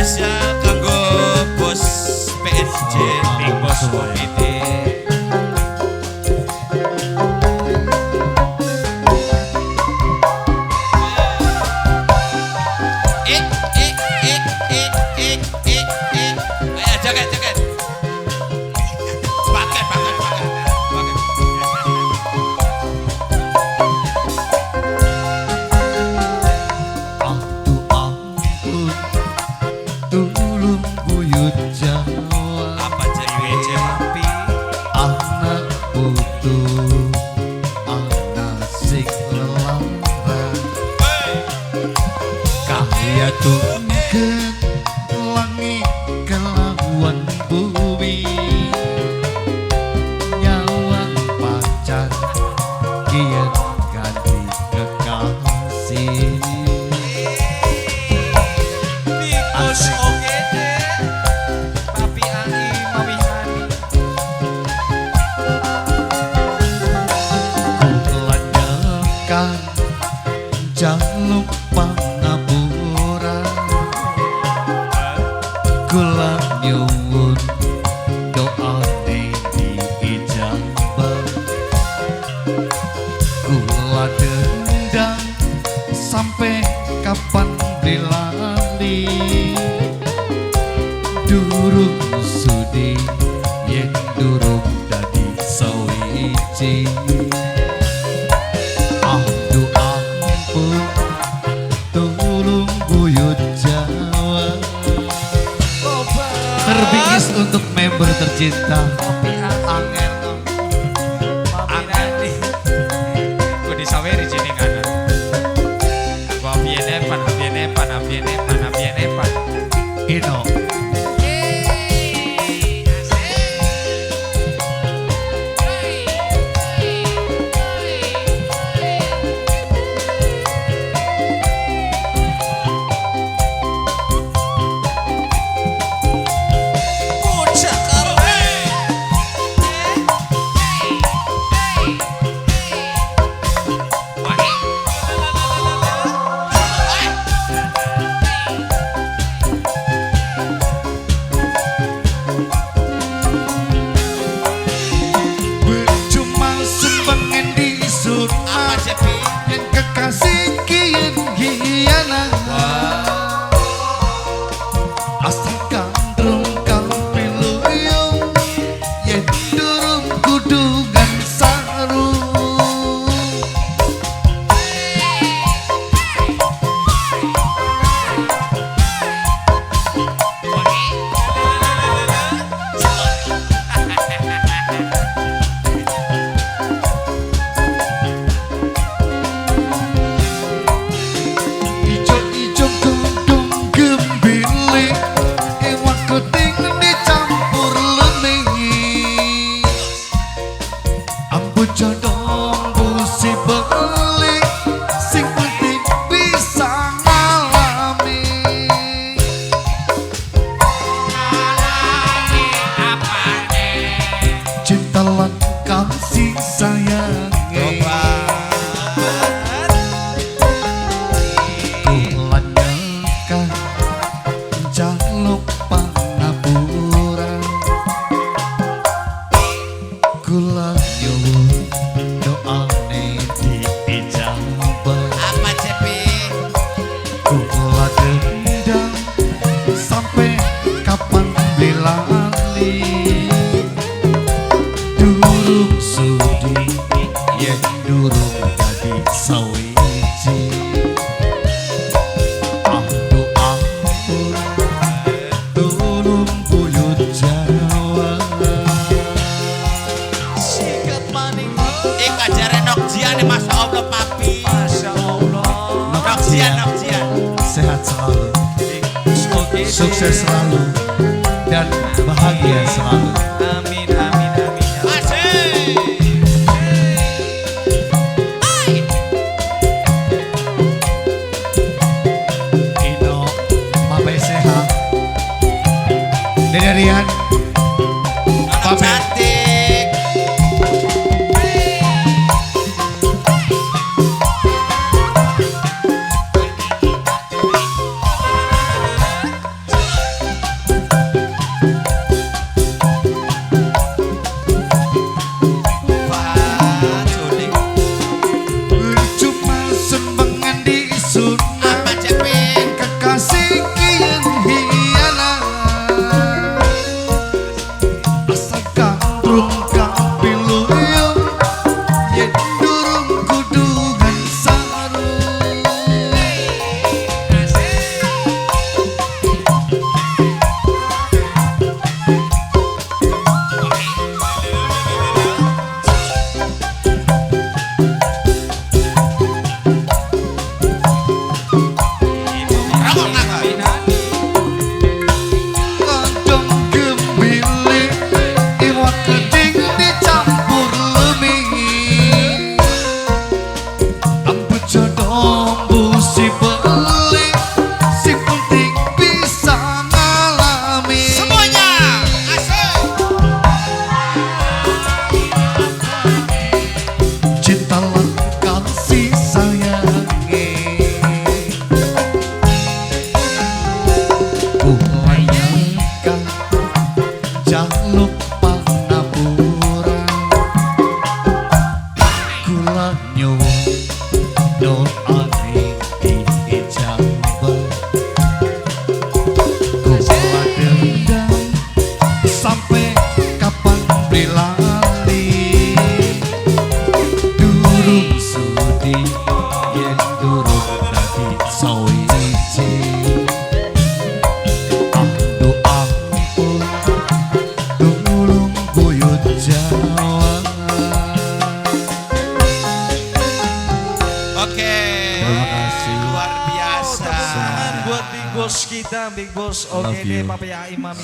spesial kanggo bos PSG Big Boss Komite. Joget. Pakai. Aduh ampun, tulung buyut Jawa. Apa cewek api? Anak putu, anak sing lelaran. Kaya tungken langit kelawan bumi. Nyawang pacar kian ganti kekasih. Bos oke deh. Papi Ani, Mami Hani. Kulanyakan jaluk pangapura. Kula nyuwun doane diijabah. Kula dendam sampai kapan dilali. Durung sudi yen durung dadi sawiji. Aduh ampun, tulung buyut Jawa. Terbingis untuk member tercinta Angel Angel gue disaweri jenengan. Gua Abienepan. Ino. Cuma sumbangan di surma yang kekasih kian hianat. Asal kandrung kang piluyung yen durung kudugan saru. Ijo-ijo godhong gembili, iwak kuning dicampur lemi. Ambu jodong busi beli, sing penting bisa ngalami. Cinta lan kasih sayange. Kulanyakan jaluk pangapura. Kula nyuwun doane diijabah. Apa cepi? Kula dendam sampai kapan dilali. Durung sudi yen durung dadi sawiji. Aduh ampun, tulung buyut Jawa. Sikat maning. Ajare Nokjian Masya Allah papi. Masya Allah. Nokjian. Sehat selalu, sukses selalu, dan bahagia selalu. Amin. Ino, Mama sehat. Dede Rian, Anak cantik. sawiji. Ang doang pun tumulong buyut Jawa. Oke. Terima kasih. Luar biasa. Buat Big Boss kita, Big Boss. Love Oke deh, you. Papa ya Imam.